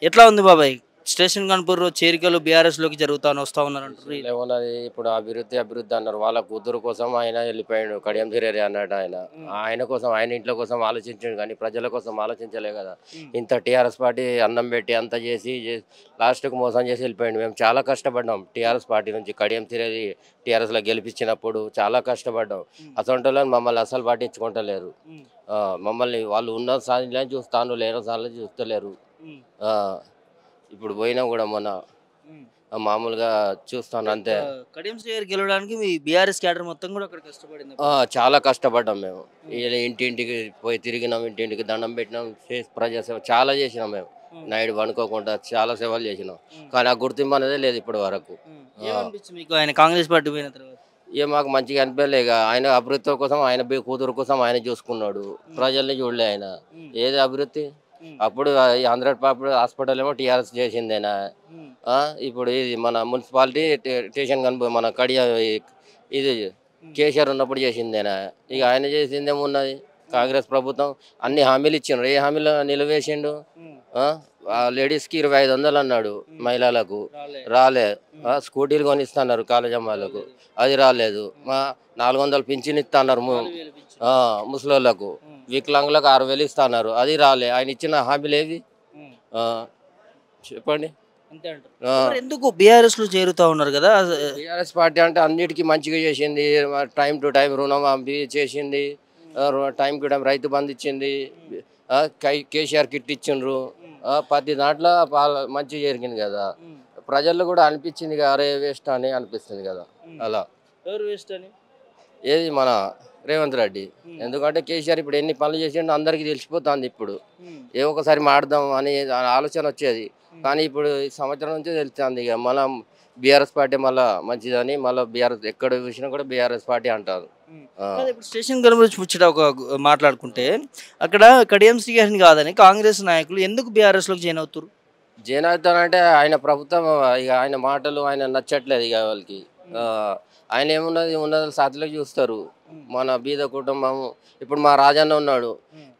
ఎట్లా ఉంది బాబాయ్? స్టేషన్ గన్పూర్ చేరికలు బీఆర్ఎస్ లోకి వస్తా ఉన్నారు అంటారు. ఏమన్నది ఇప్పుడు అభివృద్ధి అభివృద్ధి అన్నారు. వాళ్ళ కూతురు కోసం ఆయన వెళ్ళిపోయాడు. కడియం ధీరేరి అన్నాడు ఆయన. ఆయన కోసం ఆయన ఇంట్లో కోసం ఆలోచించాడు కానీ ప్రజల కోసం ఆలోచించలే కదా. ఇంత టీఆర్ఎస్ పార్టీ అన్నం పెట్టి అంత చేసి లాస్ట్కు మోసం చేసి వెళ్ళిపోయాడు. మేము చాలా కష్టపడ్డాం టీఆర్ఎస్ పార్టీ నుంచి. కడియం ధీరేరి టీఆర్ఎస్లో గెలిపించినప్పుడు చాలా కష్టపడ్డాం. అసలు మమ్మల్ని అసలు పట్టించుకుంటలేరు. మమ్మల్ని వాళ్ళు ఉన్న సార్లు చూస్తాను, లేని సార్లు చూస్తలేరు. ఇప్పుడు పోయినా కూడా మొన్న మామూలుగా చూస్తాను అంతే. కడియం శ్రీహరి గెలవడానికి మీ బీఆర్ఎస్ క్యాడర్ మొత్తం కూడా అక్కడ కష్టపడింది. చాలా కష్టపడ్డాం మేము. ఇంటింటికి పోయి తిరిగినాం, ఇంటింటికి దండం పెట్టినాం, ప్రజాసేవ చాలా చేసినాం మేము. నైట్ పనుకోకుండా చాలా సేవలు చేసినాం. కానీ ఆ గుర్తింపు అనేది లేదు ఇప్పటి వరకు. మీకు ఆయన కాంగ్రెస్ పార్టీ పోయిన తర్వాత మాకు మంచిగా అనిపించలే. ఆయన అభివృద్ధి కోసం ఆయన కూతురు కోసం ఆయన చూసుకున్నాడు, ప్రజల్ని చూడలే ఆయన. ఏది అభివృద్ధి? అప్పుడు 100 హాస్పిటల్ ఏమో టీఆర్ఎస్ చేసిందేనా. ఇప్పుడు ఇది మన మున్సిపాలిటీ స్టేషన్ కనుక మన కడియా ఇది కేసీఆర్ ఉన్నప్పుడు చేసిందేనా. ఇక ఆయన చేసిందేమున్నది? కాంగ్రెస్ ప్రభుత్వం అన్ని హామీలు ఇచ్చిండ్రు. ఏ హామీలు నిలవేసిండు? లేడీస్కి 2500 అన్నాడు, మహిళలకు రాలే. స్కూటీలు కొనిస్తున్నారు కాలేజ్ అమ్మాయిలకు, అది రాలేదు. 400 పింఛన్ ఇస్తున్నారు ముసలోళ్ళకు. వికలాంగులకు 6000 ఇస్తున్నారు, అది రాలే. ఆయన ఇచ్చిన హామీలు ఏవి చెప్పండి? ఎందుకు బీఆర్ఎస్ లో చేరుతా ఉన్నారు కదా? బీఆర్ఎస్ పార్టీ అంటే అన్నిటికీ మంచిగా చేసింది. టైం టు టైం రుణమాఫీ చేసింది, time to time Rythu Bandhu ఇచ్చింది, కేసీఆర్ కిట్ ఇచ్చిండ్రు. ప్రతి దాంట్లో మంచి జరిగింది కదా. ప్రజల్లో కూడా అనిపించింది అరే వేస్ట్ అని అనిపిస్తుంది కదా. అలా ఎవరు వేస్ట్ అని? ఏది మన రేవంత్ రెడ్డి. ఎందుకంటే కేసీఆర్ ఇప్పుడు ఎన్ని పనులు చేసిండో అందరికీ తెలిసిపోతుంది. ఇప్పుడు ఏ ఒకసారి మాడదాం అని ఆలోచన వచ్చేది, కానీ ఇప్పుడు ఈ సంవత్సరం నుంచి తెలుస్తుంది. ఇక మనం బీఆర్ఎస్ పార్టీ మళ్ళీ మంచిదని మళ్ళీ బీఆర్ఎస్ ఎక్కడ చూసినా కూడా బీఆర్ఎస్ పార్టీ అంటారు. ఇప్పుడు స్టేషన్ గురించి ముచ్చట ఒక మాట్లాడుకుంటే అక్కడ కడియం శ్రీహరిని కాదని కాంగ్రెస్ నాయకులు ఎందుకు బీఆర్ఎస్ లోకి జాయిన్ అవుతారు? జాయిన్ అవుతానంటే ఆయన ప్రభుత్వం ఇక ఆయన మాటలు ఆయన నచ్చట్లేదు. ఇక వాళ్ళకి ఆయన ఏమున్నది ఉన్నది సాతిలోకి చూస్తారు. మన బీద కుటుంబం ఇప్పుడు మా రాజన్న ఉన్నాడు,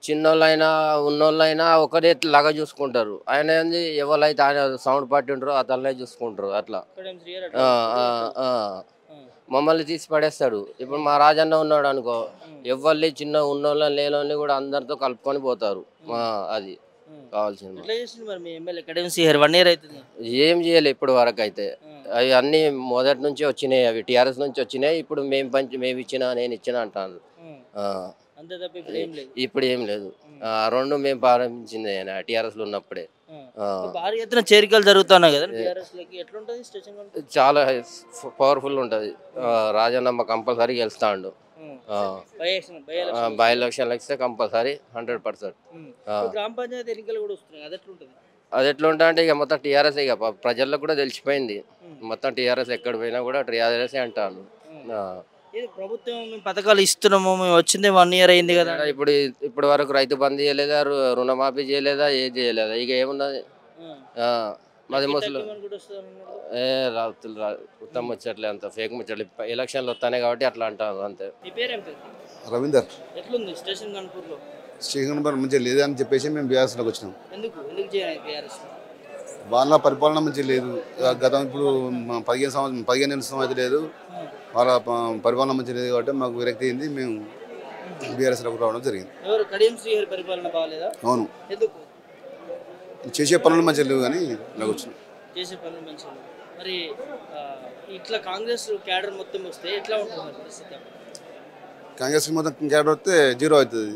చిన్నోళ్ళైనా ఉన్నోళ్ళైనా ఒకరే లాగా చూసుకుంటారు. ఆయన ఏంది ఎవరైతే ఆయన సౌండ్ పార్టీ ఉంటారో అతన్నే చూసుకుంటారు. అట్లా మమ్మల్ని తీసి పడేస్తాడు. ఇప్పుడు మా రాజన్న ఉన్నాడు అనుకో, ఎవరిని చిన్న ఉన్నోళ్ళని లేనోళ్ళని కూడా అందరితో కలుపుకొని పోతారు. అది కావాల్సింది. ఏం చేయలే ఇప్పుడు వరకు అయితే. అవి అన్నీ మొదటి నుంచి వచ్చినాయి, అవి టీఆర్ఎస్ నుంచి వచ్చినాయి. ఇప్పుడు మేము ఇచ్చినా నేను ఇచ్చినా అంటాను. ఇప్పుడు ఏం లేదు. రెండు మేము ప్రారంభించింది టీఆర్ఎస్ లో ఉన్నప్పుడే. భారీ ఎత్తున చేరికలు జరుగుతున్నాయి కదా. చాలా పవర్ఫుల్ ఉంటది. రాజన్న కంపల్సరీ గెలుస్తాడు. బై ఎలక్షన్ ఇస్తే కంపల్సరీ 100%. గ్రామ పంచాయతీ ఎన్నికలు కూడా వస్తున్నాయి, అది ఎట్లా ఉంటా అంటే ఇక మొత్తం టీఆర్ఎస్. ఇక ప్రజల్లో కూడా తెలిసిపోయింది మొత్తం టీఆర్ఎస్. ఎక్కడ పోయినా కూడా టీఆర్ఎస్ అంటాను. ప్రభుత్వం పథకాలు ఇస్తున్నాము, మేము వచ్చింది 1 year అయింది కదా. ఇప్పుడు వరకు రైతు బంధు చేయలేదా, రుణమాఫీ చేయలేదా, ఏది చేయలేదా. ఇక ఏమున్నది? మాది ముసలు ఉత్తమ ముచ్చట్లే, అంత ఫేక్ ముచ్చట్లు. ఎలక్షన్లు వస్తానే కాబట్టి అట్లా అంటారు అంతే. రవీందర్. ఎట్లుంది స్టేషన్ గన్పూర్లో? స్టేషన్ గన్పూర్ మంచిగా లేదని చెప్పేసి మేము బీఆర్ఎస్లోకి వచ్చినాం. వాళ్ళ పరిపాలన మంచిగా లేదు. గతం ఇప్పుడు 15 సంవత్సరం అయితే లేదు. వాళ్ళ పరిపాలన మంచిగా లేదు కాబట్టి మాకు విరక్తి అయింది. మేము బీఆర్ఎస్లోకి రావడం జరిగింది. అవును, చేసే పనులు మంచిగా లేవు కానీ నాకు వచ్చినాం. మరి ఇట్లా కాంగ్రెస్ క్యాడర్ మొత్తం వస్తే ఎట్లా ఉంటుంది? కాంగ్రెస్ మొత్తం క్యాడర్ వస్తే జీరో అవుతుంది.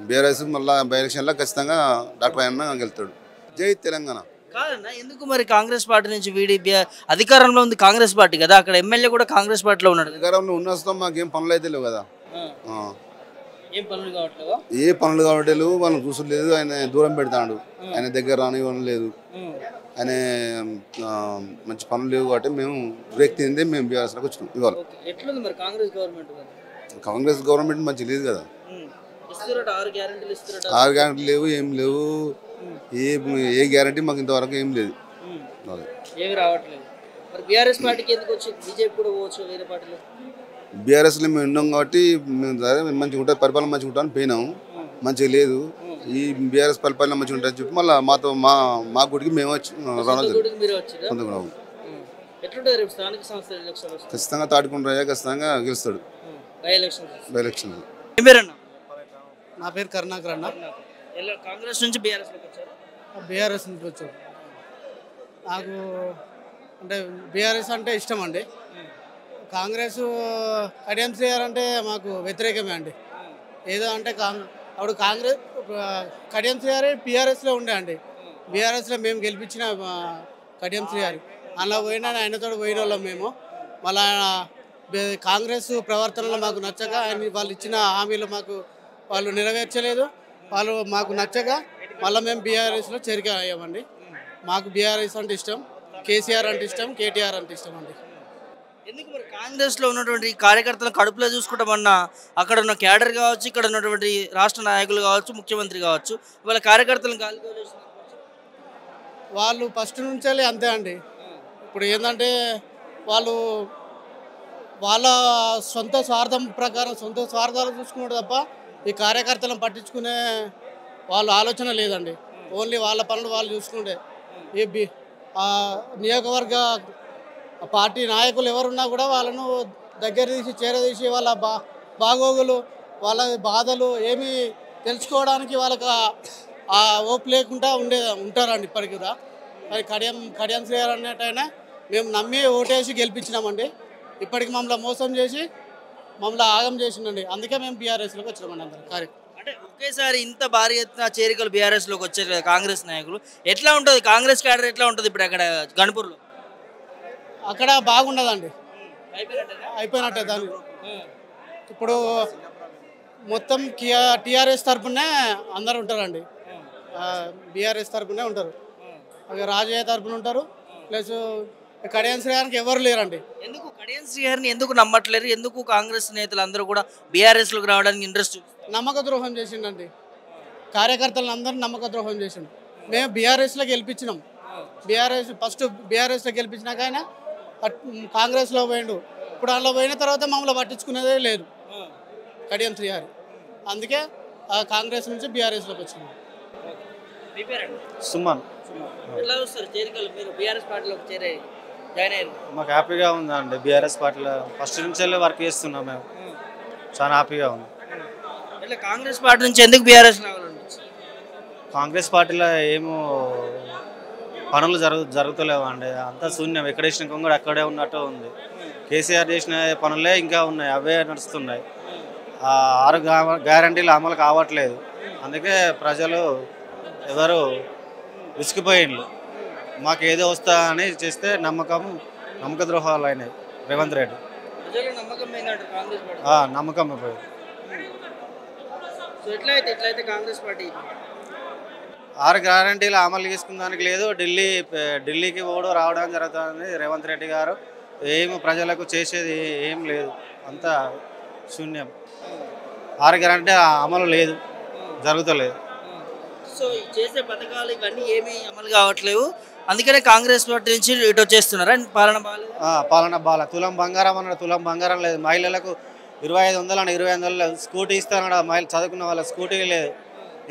బీఆర్ఎస్ మళ్ళీ బై ఎలక్షన్లో ఖచ్చితంగా డాక్టర్ అన్న గెలుతాడు. జై తెలంగాణ. కాదన్నా, ఎందుకు మరి కాంగ్రెస్ పార్టీ నుంచి వీడి అధికారంలో ఉంది కాంగ్రెస్ పార్టీ కదా, అక్కడ ఎమ్మెల్యే కూడా కాంగ్రెస్ పార్టీలో ఉన్నాడు. అధికారంలో ఉన్నస్తాం, మాకేం పనులు అయితే లేవు కదా. ఏ పనులు కావట్లేవు మనం చూసలేదు. ఆయన దూరం పెడతాడు, ఆయన దగ్గర రానివ్వడం లేదు. ఆయన మంచి పనులు లేవు కాబట్టి మేము బ్రేక్ తింది. మేము బీఆర్ఎస్లోకి వచ్చినాం. ఇవాళ ఎట్లుంది మరి కాంగ్రెస్ గవర్నమెంట్? కాంగ్రెస్ గవర్నమెంట్ మంచి లేదు కదా. 6 గ్యారెంటీలు లేవు, ఏం లేవు. ఏ గ్యారెంటీ మాకు ఇంతవరకు ఏం లేదు, ఏమి రావట్లేదు. మరి బీఆర్ఎస్ పార్టీకి ఎందుకు వచ్చి బీజేపీ కూడా పోవచ్చు వేరే పార్టీలో? బీఆర్ఎస్లో మేము ఉన్నాం కాబట్టి మేము మంచిగా ఉంటుంది, పరిపాలన మంచిగా ఉంటామని పోయినాము. మంచిగా లేదు. ఈ బీఆర్ఎస్ పరిపాలన మంచిగా ఉంటుందని చెప్పి మళ్ళీ మా గుడికి మేము వచ్చి రావడం జరిగింది. మీరు వచ్చారా? సొంత గుడి. ఎట్లుంటుంది రేపు స్థానిక సంస్థల ఎలక్షన్ వస్తుంది? ఖచ్చితంగా తాటికొండ ఖచ్చితంగా గెలుస్తాడు బై ఎలక్షన్. By election. ఏం పేరన్నా? నా పేరు కరుణాకర్ అన్న. కాంగ్రెస్ నుంచి బీఆర్ఎస్ లోకి వచ్చారు? బీఆర్ఎస్ నుంచి వచ్చాడు. నాకు అంటే బీఆర్ఎస్ అంటే ఇష్టం అండి. కాంగ్రెస్ కడియం శ్రీగారంటే మాకు వ్యతిరేకమే అండి. ఏదో అంటే అప్పుడు కాంగ్రెస్ కడియం శ్రీగారి బీఆర్ఎస్లో ఉండే అండి. బీఆర్ఎస్లో మేము గెలిపించిన కడియం శ్రీగారి అలా పోయినా ఆయనతో పోయిన వాళ్ళం మేము. మళ్ళా కాంగ్రెస్ ప్రవర్తనలో మాకు నచ్చక వాళ్ళు ఇచ్చిన హామీలు వాళ్ళు నెరవేర్చలేదు. వాళ్ళు మాకు నచ్చక మళ్ళీ మేము బీఆర్ఎస్లో చేరిక అయ్యామండి. మాకు బీఆర్ఎస్ అంటే ఇష్టం, కేసీఆర్ అంటే ఇష్టం, కేటీఆర్ అంటే ఇష్టం అండి. ఎందుకు మరి కాంగ్రెస్లో ఉన్నటువంటి కార్యకర్తలను కడుపులో చూసుకుంటామన్నా అక్కడ ఉన్న క్యాడర్ కావచ్చు, ఇక్కడ ఉన్నటువంటి రాష్ట్ర నాయకులు కావచ్చు, ముఖ్యమంత్రి కావచ్చు, వాళ్ళ కార్యకర్తలను వాళ్ళు ఫస్ట్ నుంచే అంతే అండి. ఇప్పుడు ఏంటంటే వాళ్ళ సొంత స్వార్థం ప్రకారం సొంత స్వార్థాలు చూసుకున్నాడు తప్ప ఈ కార్యకర్తలను పట్టించుకునే వాళ్ళ ఆలోచన లేదండి. ఓన్లీ వాళ్ళ పనులు వాళ్ళు చూసుకుంటే ఈ నియోజకవర్గ పార్టీ నాయకులు ఎవరున్నా కూడా వాళ్ళను దగ్గర తీసి చేరదీసి వాళ్ళ బాగోగులు వాళ్ళ బాధలు ఏమీ తెలుసుకోవడానికి వాళ్ళకి ఆ ఓపు లేకుండా ఉంటారండి ఇప్పటికి కూడా. అది కడియం శ్రీగారు అన్నట్టయినా మేము నమ్మి ఓటేసి గెలిపించినామండి. ఇప్పటికి మమ్మల్ని మోసం చేసి మమ్మల్ని ఆగం చేసిందండి. అందుకే మేము బీఆర్ఎస్లోకి వచ్చినామండి. అందరం కార్యక్రమం అంటే ఒకేసారి ఇంత భారీ ఎత్తున చేరికలు బీఆర్ఎస్లోకి వచ్చారు కదా కాంగ్రెస్ నాయకులు, ఎట్లా ఉంటుంది కాంగ్రెస్ క్యాడర్ ఎట్లా ఉంటుంది ఇప్పుడు అక్కడ గణపూర్లో? అక్కడ బాగుండదండి, అయిపోయినట్టే. దాన్ని ఇప్పుడు మొత్తం టీఆర్ఎస్ తరఫునే అందరు ఉంటారండి. బీఆర్ఎస్ తరఫునే ఉంటారు, రాజయ్య తరఫున ఉంటారు. ప్లస్ కడియం శ్రీగారికి ఎవరు లేరండి. ఎందుకు కడియం శ్రీగారిని ఎందుకు నమ్మట్లేరు? ఎందుకు కాంగ్రెస్ నేతలు అందరూ కూడా బీఆర్ఎస్లోకి రావడానికి ఇంట్రెస్ట్? నమ్మక ద్రోహం చేసిండండి. కార్యకర్తలను అందరూ నమ్మక ద్రోహం చేసిండు. మేము బీఆర్ఎస్లో గెలిపించినాం. ఫస్ట్ బీఆర్ఎస్లో గెలిపించినాక ఆయన కాంగ్రెస్లో పోయిండు. ఇప్పుడు అందులో పోయిన తర్వాత మమ్మల్ని పట్టించుకునేదే లేదు కడియం శ్రీగారు. అందుకే కాంగ్రెస్ నుంచి బీఆర్ఎస్లోకి వచ్చినాం. సుమన్. ఎట్లా చూస్తారు చేరికలు? మీరు బీఆర్ఎస్ పార్టీలోకి జాయిన్ అయ్యారు? మాకు హ్యాపీగా ఉందండి. బీఆర్ఎస్ పార్టీలో ఫస్ట్ నుంచి వెళ్ళి వర్క్ చేస్తున్నాం మేము. చాలా హ్యాపీగా ఉంది. ఇట్లా కాంగ్రెస్ పార్టీ నుంచి ఎందుకు బీఆర్ఎస్ రావాలండి? కాంగ్రెస్ పార్టీలో ఏమో పనులు జరుగుతలేవు అండి. అంతా శూన్యం. ఎక్కడ వేసిన కొంగడు అక్కడే ఉన్నట్టు ఉంది. కేసీఆర్ చేసిన పనులే ఇంకా ఉన్నాయి, అవే నడుస్తున్నాయి. 6 గ్యారంటీలు అమలు కావట్లేదు. అందుకే ప్రజలు ఎవరు విసిగిపోయిండ్రు. మాకు ఏదో వస్తా అని చేస్తే నమ్మక ద్రోహాలు అయినాయి. రేవంత్ రెడ్డి నమ్మకం పోయింది. ఎట్లయితే కాంగ్రెస్ పార్టీ 6 గ్యారంటీలు అమలు చేసుకున్నానికి లేదు. ఢిల్లీకి రావడం జరుగుతుంది. రేవంత్ రెడ్డి గారు ఏమి ప్రజలకు చేసేది ఏం లేదు, అంతా శూన్యం. 6 గ్యారంటీ అమలు లేదు, జరుగుతలేదు. సో చేసే పథకాలు ఇవన్నీ ఏమీ అమలు కావట్లేవు. అందుకనే కాంగ్రెస్ పార్టీ నుంచి ఇటు వచ్చేస్తున్నారా? పాలన బాల తులం బంగారం అన్నాడు, తులం బంగారం లేదు. మహిళలకు 2500 అని 2500 స్కూటీ ఇస్తానన్నాడు. మహిళ చదువుకున్న వాళ్ళ స్కూటీ లేదు.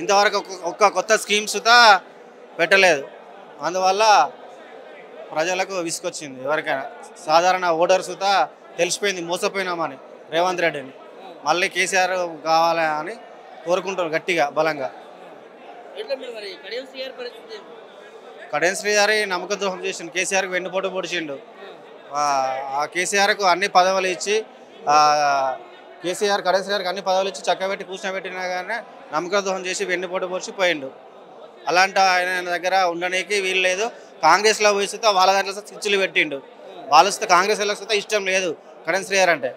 ఇంతవరకు ఒక్క కొత్త స్కీమ్స్ పెట్టలేదు. అందువల్ల ప్రజలకు విసుకొచ్చింది. ఎవరికైనా సాధారణ ఓటర్స్ తెలిసిపోయింది మోసపోయినామని రేవంత్ రెడ్డిని. మళ్ళీ కేసీఆర్ కావాలి అని కోరుకుంటారు గట్టిగా బలంగా. కడియం శ్రీగారి నమ్మక ద్రోహం చేసిండు. కేసీఆర్కి వెన్నుపోటు పొడిచిండు. ఆ కేసీఆర్కు అన్ని పదవులు ఇచ్చి కడియం శ్రీగారికి అన్ని పదవులు ఇచ్చి చక్కబెట్టి కూర్చోబెట్టినా కానీ నమ్మక ద్రోహం చేసి వెన్నుపోటు పొడిచి పోయిండు. అలాంటి ఆయన దగ్గర ఉండడానికి వీలు లేదు. కాంగ్రెస్లో పోయిస్తే వాళ్ళ దాంట్లో స్విచ్లు పెట్టిండు. వాళ్ళు వస్తే కాంగ్రెస్ వస్తే ఇష్టం లేదు కడియం శ్రీగారు అంటే.